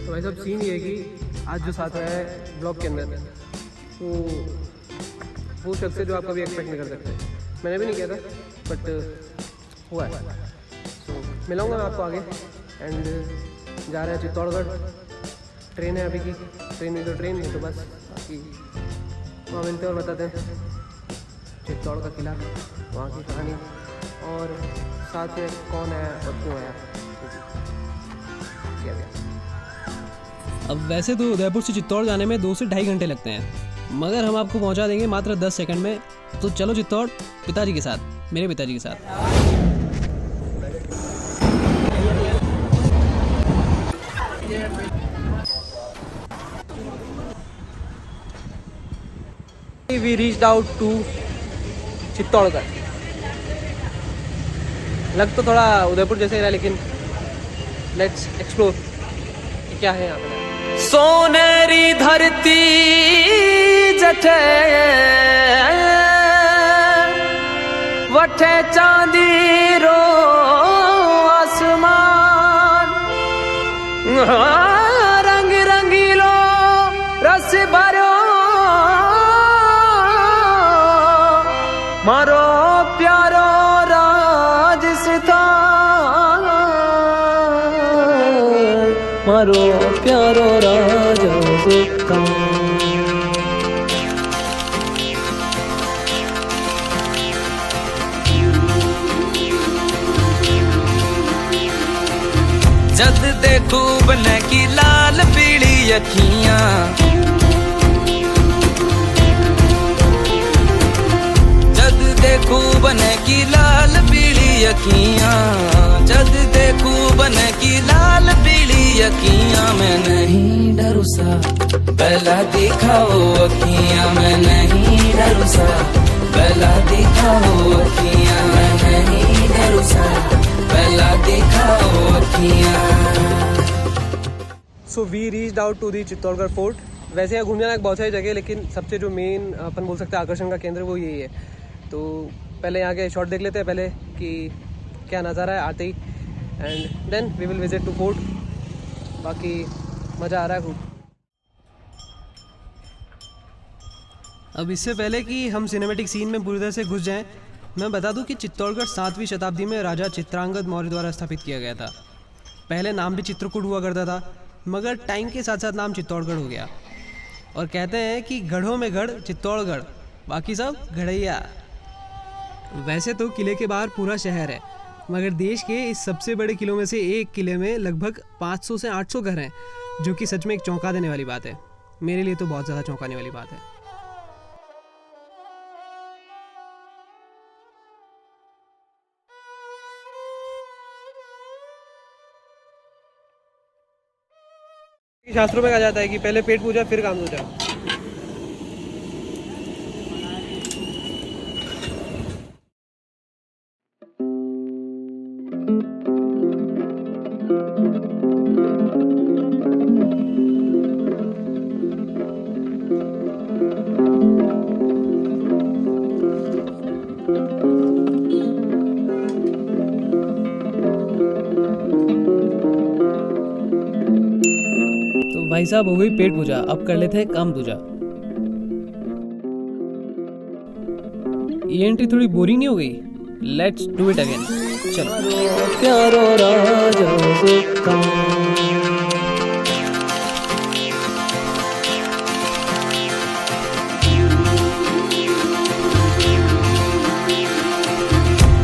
तो भाई साहब सीन ये है कि आज जो साथ है ब्लॉग के अंदर, तो वो शख्स है जो आप कभी एक्सपेक्ट नहीं कर सकते। मैंने भी नहीं किया था, बट हुआ है। तो मिलाऊंगा मैं आपको आगे। एंड जा रहे हैं चित्तौड़गढ़, ट्रेन है अभी की, ट्रेन में तो ट्रेन नहीं तो बस बाकी वहाँ मिलते और बताते हैं चित्तौड़ का किला, वहाँ की कहानी और साथ में कौन है और क्यों आया। अब वैसे तो उदयपुर से चित्तौड़ जाने में 2 से 2.5 घंटे लगते हैं, मगर हम आपको पहुंचा देंगे मात्र 10 सेकंड में। तो चलो चित्तौड़ पिताजी के साथ, मेरे पिताजी के साथ। We reached out to Chittorgarh. लग तो थोड़ा उदयपुर जैसे ही रहा, लेकिन लेट्स एक्सप्लोर क्या है यहाँ पे। सोनेरी धरती जठे वठे चांदी रो आसमान, रंग रंगीलो रस भरो मारो प्यारो राजस्थान, मारो प्यारो राजस्थान। जद देखो बने की लाल पीली अखियां, जद देखो बने की लाल पीली अखियां, जद देखो बने की लाल पीली अखियां। मैं नहीं डरू सा पहला दिखाओ अखियां, मैं नहीं डरू सा पहला दिखाओ अखियां, मैं नहीं डरू सा पहला दिखाओ अखियां। So we reached out to the Chittorgarh fort. वैसे यहाँ घूमने जाना बहुत सारी जगह है, लेकिन सबसे जो मेन अपन बोल सकते हैं आकर्षण का केंद्र वो यही है। तो पहले यहाँ के शॉट देख लेते हैं पहले कि क्या नज़ारा है आते ही, and then we will visit to fort. बाकी मज़ा आ रहा है खूब। अब इससे पहले कि हम सिनेमैटिक सीन में पूरी तरह से घुस जाएं, मैं बता दूं कि चित्तौड़गढ़ 7वीं शताब्दी में राजा चित्रांगद मौर्य द्वारा स्थापित किया गया था। पहले नाम भी चित्रकूट हुआ करता था, मगर टाइम के साथ साथ नाम चित्तौड़गढ़ हो गया। और कहते हैं कि गढ़ों में गढ़ चित्तौड़गढ़, बाकी सब गढ़ैया। वैसे तो किले के बाहर पूरा शहर है, मगर देश के इस सबसे बड़े किलों में से एक किले में लगभग 500 से 800 घर हैं, जो कि सच में एक चौंका देने वाली बात है। मेरे लिए तो बहुत ज़्यादा चौंकाने वाली बात है। शास्त्रों में कहा जाता है कि पहले पेट पूजा फिर काम दूजा। भाई साहब हो गई पेट पूजा, अब कर लेते हैं काम दूजा। ये एंट्री थोड़ी बोरिंग नहीं हो गई? Let's do it again. चलो। प्यारो राजा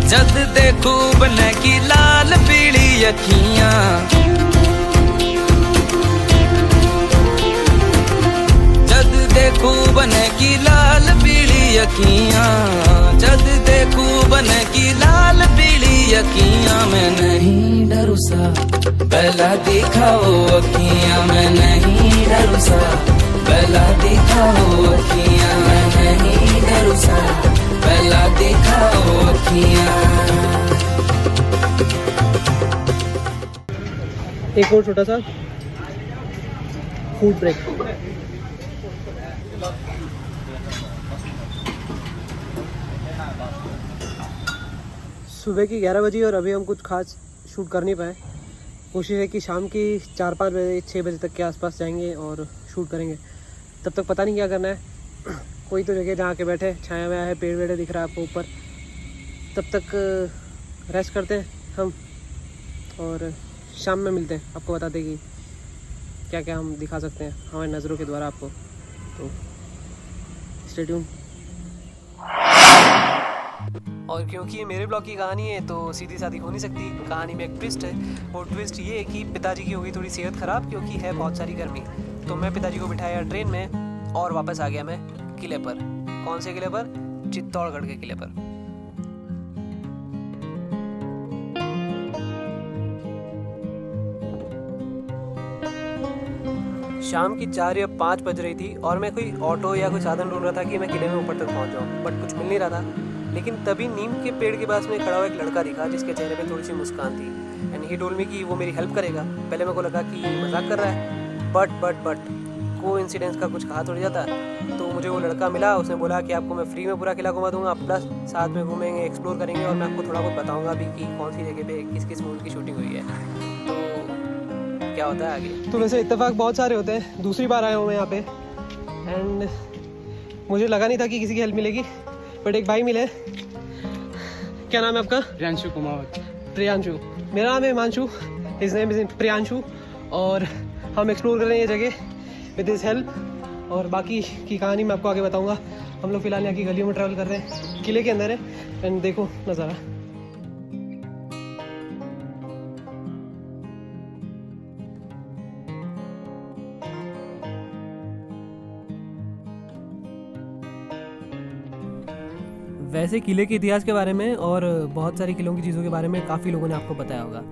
जद देखो बने की लाल पीली अखियां, देखो बने की लाल पीली अखियां, जद देखो बने की लाल पीली अखियां। मैं नहीं डरू सा पहला दिखाओ अखियां, मैं नहीं डरू सा पहला दिखाओ अखियां, मैं नहीं डरू सा पहला दिखाओ अखियां। एक और छोटा सा फूड ब्रेक। सुबह की 11 बजे और अभी हम कुछ खास शूट कर नहीं पाए कोशिश है कि शाम की 4-5 बजे 6 बजे तक के आसपास जाएंगे और शूट करेंगे। तब तक पता नहीं क्या करना है। कोई तो जगह जहाँ के बैठे छाया हुआ है, पेड़ वेड़ दिख रहा है आपको ऊपर, तब तक रेस्ट करते हैं हम और शाम में मिलते हैं। आपको बताते कि क्या क्या हम दिखा सकते हैं हमारी नज़रों के द्वारा आपको। तो स्टे ट्यून। और क्योंकि ये मेरे ब्लॉग की कहानी है तो सीधी सादी हो नहीं सकती। कहानी में एक ट्विस्ट है। वो ट्विस्ट ये है कि पिताजी की हो गई थोड़ी सेहत ख़राब क्योंकि है बहुत सारी गर्मी। तो मैं पिताजी को बिठाया ट्रेन में और वापस आ गया मैं किले पर। कौन से किले पर? चित्तौड़गढ़ के किले पर। शाम की 4 या 5 बज रही थी और मैं कोई ऑटो या कोई साधन ढूंढ रहा था कि मैं किले में ऊपर तक पहुंच जाऊं, बट कुछ मिल नहीं रहा था। लेकिन तभी नीम के पेड़ के पास में खड़ा हुआ एक लड़का दिखा जिसके चेहरे पे थोड़ी सी मुस्कान थी एंड ही टोल्ड मी कि वो मेरी हेल्प करेगा। पहले मेरे को लगा कि मजाक कर रहा है, बट कोइंसिडेंस का कुछ कहा थोड़ी जाता। तो मुझे वो लड़का मिला, उसने बोला कि आपको मैं फ्री में पूरा किला घुमा दूंगा, प्लस साथ में घूमेंगे, एक्सप्लोर करेंगे और मैं आपको थोड़ा बहुत बताऊँगा भी कि कौन सी जगह पे किस किस मूवी की शूटिंग हुई है। तो क्या होता है आगे। तो वैसे इत्तेफाक बहुत सारे होते हैं। दूसरी बार आया हूँ मैं यहाँ पे एंड मुझे लगा नहीं था कि किसी की हेल्प मिलेगी, बट एक भाई मिले। क्या नाम है आपका? प्रियांशु कुमार। प्रियांशु। मेरा नाम है Himanshu, his name is Priyanshu. और हम एक्सप्लोर कर रहे हैं ये जगह विद हिज हेल्प और बाकी की कहानी मैं आपको आगे बताऊंगा। हम लोग फिलहाल यहाँ की गलियों में ट्रैवल कर रहे हैं, किले के अंदर है एंड देखो नज़ारा। वैसे किले के इतिहास के बारे में और बहुत सारी किलों की चीज़ों के बारे में काफ़ी लोगों ने आपको बताया होगा,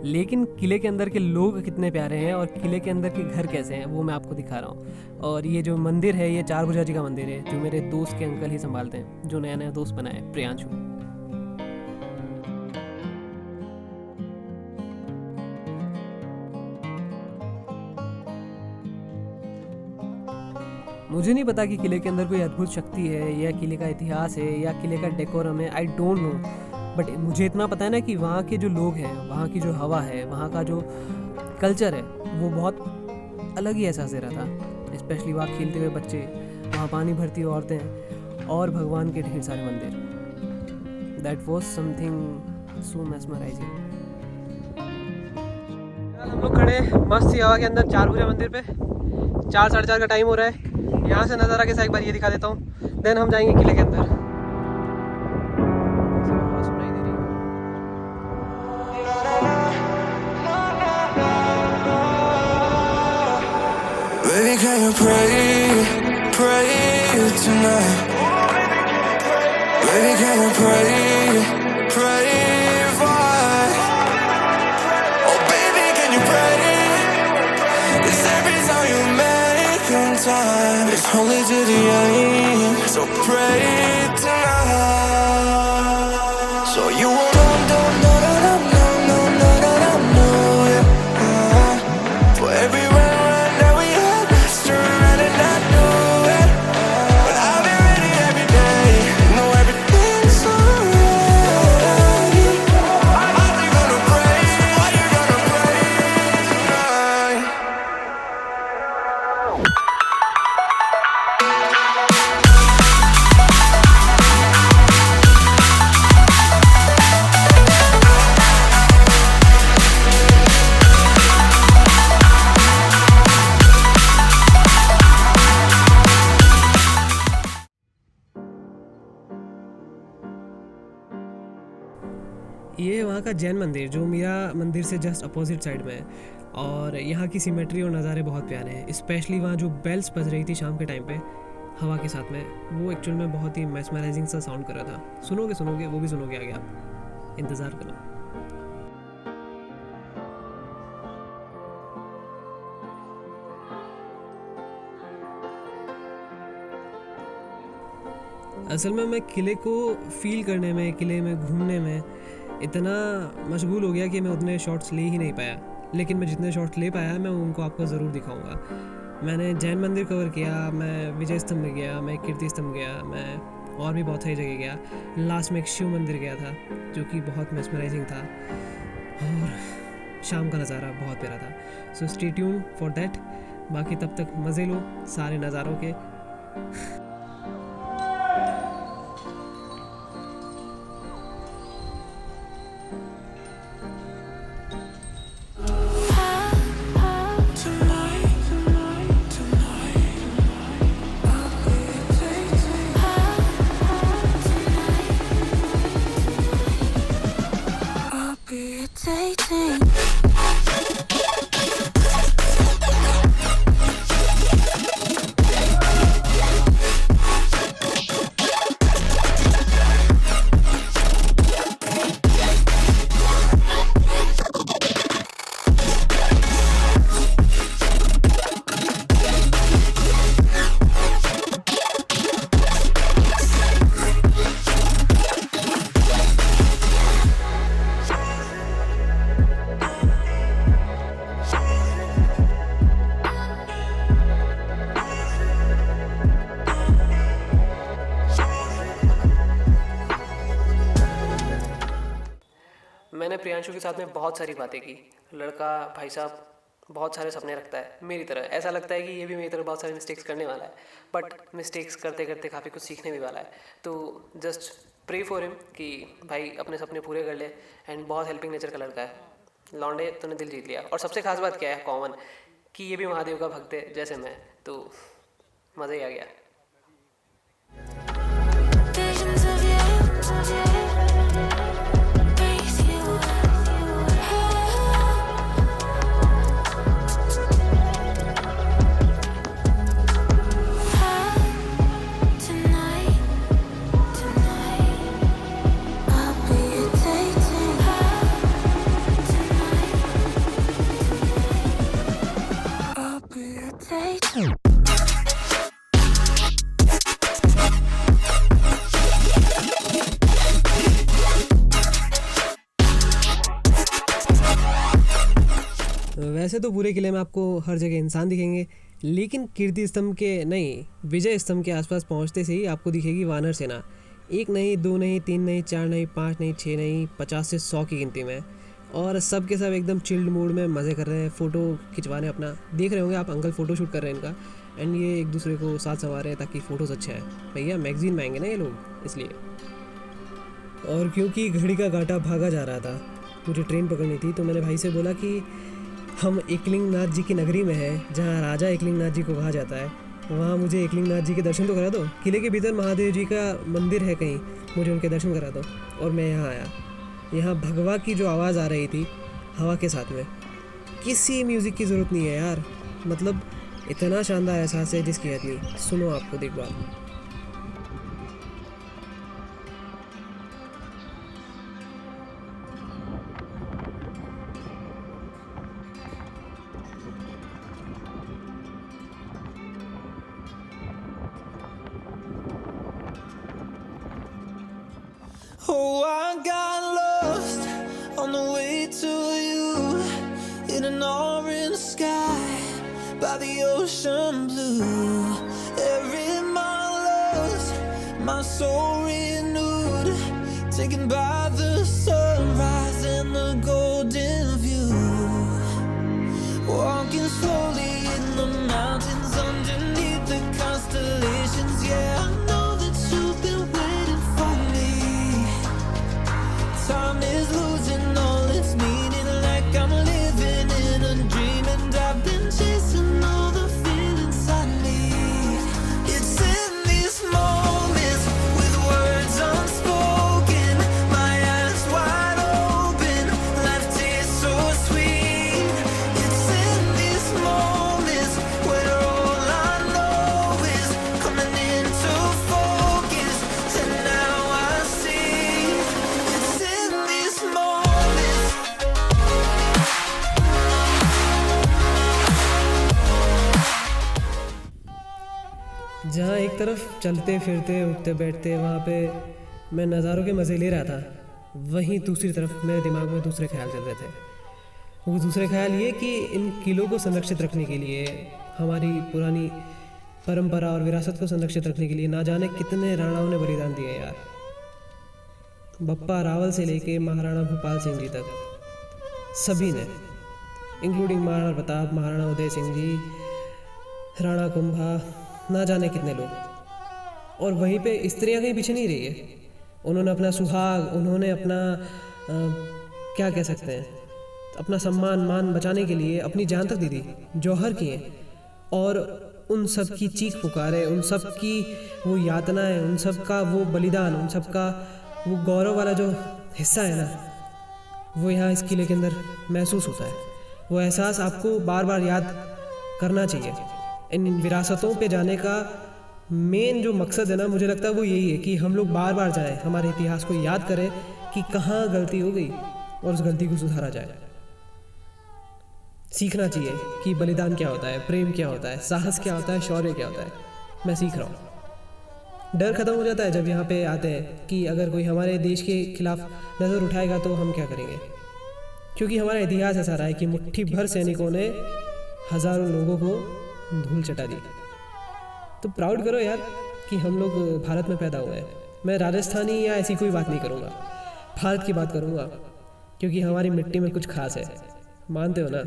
लेकिन किले के अंदर के लोग कितने प्यारे हैं और किले के अंदर के घर कैसे हैं वो मैं आपको दिखा रहा हूँ। और ये जो मंदिर है ये 4 भुजा जी का मंदिर है जो मेरे दोस्त के अंकल ही संभालते हैं, जो नया नया दोस्त बना है, प्रियांशु। मुझे नहीं पता कि किले के अंदर कोई अद्भुत शक्ति है या किले का इतिहास है या किले का डेकोरम है, आई डोंट नो। बट मुझे इतना पता है ना कि वहाँ के जो लोग हैं, वहाँ की जो हवा है, वहाँ का जो कल्चर है वो बहुत अलग ही एहसास दे रहा था। स्पेशली वहाँ खेलते हुए बच्चे, वहाँ पानी भरती हुई औरतें और भगवान के ढेर सारे मंदिर। That was something so mesmerising. हम लोग खड़े मस्त सी हवा के अंदर 4 भुजा मंदिर पे। 4 साढ़े 4 का टाइम हो रहा है। यहाँ से नज़ारा कैसा एक बार ये दिखा देता हूँ, देन हम जाएंगे किले के अंदर। Baby, can you pray tonight? Baby, can you pray why? Oh, baby, can you pray? It's every time you make in time. It's only to the end, so pray tonight. So you won't for everywhere. ये वहाँ का जैन मंदिर जो मीरा मंदिर से just opposite side में है और यहाँ की सिमेट्री और नज़ारे बहुत प्यारे हैं। स्पेशली वहाँ जो बेल्स बज रही थी शाम के टाइम पे हवा के साथ में, वो एक्चुअल में बहुत ही मेस्मराइजिंग सा साउंड कर रहा था। सुनोगे वो भी सुनोगे आगे, आप इंतज़ार करो। असल में मैं किले को फील करने में, किले में घूमने में इतना मशगूल हो गया कि मैं उतने शॉट्स ले ही नहीं पाया। लेकिन मैं जितने शॉट्स ले पाया मैं उनको आपको ज़रूर दिखाऊंगा। मैंने जैन मंदिर कवर किया, मैं विजय स्तंभ में गया, मैं कीर्ति स्तंभ गया, मैं और भी बहुत सारी जगह गया। लास्ट में एक शिव मंदिर गया था जो कि बहुत मेस्मराइजिंग था। और शाम का नज़ारा बहुत प्यारा था। So stay tune for that. बाकी तब तक मज़े लो सारे नज़ारों के। मैंने प्रियांशु के साथ में बहुत सारी बातें की। लड़का भाई साहब बहुत सारे सपने रखता है मेरी तरह। ऐसा लगता है कि ये भी मेरी तरह बहुत सारे मिस्टेक्स करने वाला है, बट मिस्टेक्स करते करते काफ़ी कुछ सीखने भी वाला है। तो जस्ट प्रे फॉर हिम कि भाई अपने सपने पूरे कर ले। एंड बहुत हेल्पिंग नेचर का लड़का है। लौंडे तूने दिल जीत लिया। और सबसे खास बात क्या है कॉमन, कि ये भी महादेव का भक्त है जैसे मैं। तो मज़ा ही आ गया। Visions of you, breathe you tonight, I'll be dating tonight, I'll be dating. वैसे तो पूरे किले में आपको हर जगह इंसान दिखेंगे, लेकिन कीर्ति स्तंभ के नहीं, विजय स्तंभ के आसपास पहुंचते से ही आपको दिखेगी वानर सेना। एक नहीं, दो नहीं, तीन नहीं, चार नहीं, पाँच नहीं, छः नहीं, 50 से 100 की गिनती में। और सब के सब एकदम चिल्ड मूड में मज़े कर रहे हैं, फ़ोटो खिंचवाने अपना। देख रहे होंगे आप, अंकल फ़ोटो शूट कर रहे हैं इनका। एंड ये एक दूसरे को साथ संवार रहे हैं ताकि फ़ोटोज़ अच्छे आए। भैया मैगज़ीन में आएंगे ना ये लोग, इसलिए। और क्योंकि घड़ी का कांटा भागा जा रहा था, मुझे ट्रेन पकड़नी थी, तो मैंने भाई से बोला कि हम एकलिंगनाथ जी की नगरी में हैं, जहाँ राजा एकलिंगनाथ जी को कहा जाता है। वहाँ मुझे एकलिंगनाथ जी के दर्शन तो करा दो। किले के भीतर महादेव जी का मंदिर है कहीं, मुझे उनके दर्शन करा दो। और मैं यहाँ आया। यहाँ भगवा की जो आवाज़ आ रही थी हवा के साथ में, किसी म्यूज़िक की ज़रूरत नहीं है यार। मतलब इतना शानदार एहसास है जिसकी हद नहीं। सुनो आपको देख बात। Oh, I got lost on the way to you in an orange sky by the ocean blue. Every mile lost, my soul renewed, taken by the sunrise and the golden view. Walking slowly in the mountains underneath the constellations. Yeah, I know that you've been waiting for me. Time is losing all its meaning, like I'm living in a dream, and I've been chasing all the feelings I need. It's in these moments with words unspoken, my eyes wide open, life tastes so sweet. It's in these moments where all I know is coming into focus, and now I see. It's in these moments. जहाँ एक तरफ चलते फिरते उठते बैठते वहाँ पे मैं नज़ारों के मज़े ले रहा था, वहीं दूसरी तरफ मेरे दिमाग में दूसरे ख्याल चल रहे थे। वो दूसरे ख्याल ये कि इन किलों को संरक्षित रखने के लिए, हमारी पुरानी परंपरा और विरासत को संरक्षित रखने के लिए ना जाने कितने राणाओं ने बलिदान दिए यार। बप्पा रावल से लेके महाराणा भूपाल सिंह जी तक सभी ने। इंक्लूडिंग महाराणा प्रताप, महाराणा उदय सिंह जी, राणा कुंभा, ना जाने कितने लोग। और वहीं पे स्त्रियां कहीं पीछे नहीं रही है। उन्होंने अपना सुहाग, उन्होंने अपना क्या कह सकते हैं, अपना सम्मान मान बचाने के लिए अपनी जान तक दे दी, जौहर किए। और उन सब की चीख पुकारे, उन सब की वो यातनाएं, उन सब का वो बलिदान, उन सब का वो गौरव वाला जो हिस्सा है ना, वो यहाँ इस किले के अंदर महसूस होता है। वो एहसास आपको बार बार याद करना चाहिए। इन विरासतों पे जाने का मेन जो मकसद है ना, मुझे लगता है वो यही है कि हम लोग बार बार जाएं, हमारे इतिहास को याद करें कि कहाँ गलती हो गई और उस गलती को सुधारा जाए। सीखना चाहिए कि बलिदान क्या होता है, प्रेम क्या होता है, साहस क्या होता है, शौर्य क्या होता है। मैं सीख रहा हूँ। डर खत्म हो जाता है जब यहाँ पे आते हैं कि अगर कोई हमारे देश के खिलाफ नज़र उठाएगा तो हम क्या करेंगे, क्योंकि हमारा इतिहास ऐसा रहा है कि मुट्ठी भर सैनिकों ने हज़ारों लोगों को धूल चटा दी। तो प्राउड करो यार कि हम लोग भारत में पैदा हुए हैं। मैं राजस्थानी या ऐसी कोई बात नहीं करूँगा, भारत की बात करूँगा, क्योंकि हमारी मिट्टी में कुछ खास है, मानते हो ना।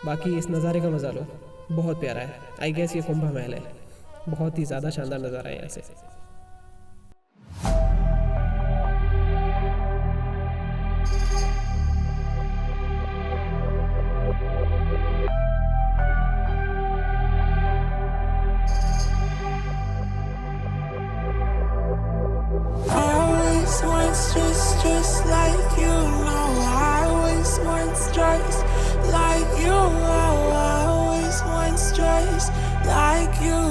बाकी इस नज़ारे का मज़ा लो, बहुत प्यारा है। आई गेस ये कुंभा महल है, बहुत ही ज़्यादा शानदार नज़ारा है यहाँ से। Just like you know, I always once just like you. Oh, I always once just like you.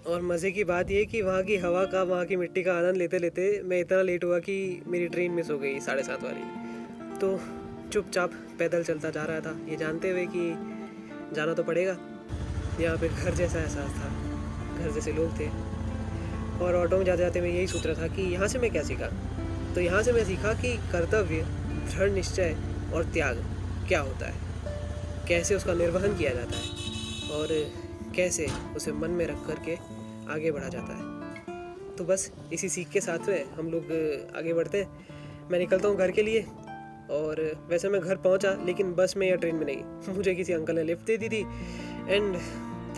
और मज़े की बात ये कि वहाँ की हवा का, वहाँ की मिट्टी का आनंद लेते लेते मैं इतना लेट हुआ कि मेरी ट्रेन मिस हो गई 7:30 वाली। तो चुपचाप पैदल चलता जा रहा था, ये जानते हुए कि जाना तो पड़ेगा। यहाँ पे घर जैसा एहसास था, घर जैसे लोग थे। और ऑटो में जाते जाते मैं यही सोच रहा था कि यहाँ से मैं क्या सीखा। तो यहाँ से मैं सीखा कि कर्तव्य, दृढ़ निश्चय और त्याग क्या होता है, कैसे उसका निर्वहन किया जाता है और कैसे उसे मन में रख करके आगे बढ़ा जाता है। तो बस इसी सीख के साथ में हम लोग आगे बढ़ते हैं। मैं निकलता हूँ घर के लिए। और वैसे मैं घर पहुँचा, लेकिन बस में या ट्रेन में नहीं, मुझे किसी अंकल ने लिफ्ट दे दी थी। एंड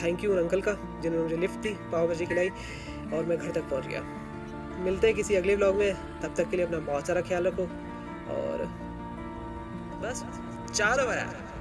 थैंक यू उन अंकल का जिन्होंने मुझे लिफ्ट दी, पाव भाजी खिलाई और मैं घर तक पहुँच गया। मिलते हैं किसी अगले व्लॉग में, तब तक के लिए अपना बहुत सारा ख्याल रखो और बस चारो बराबर।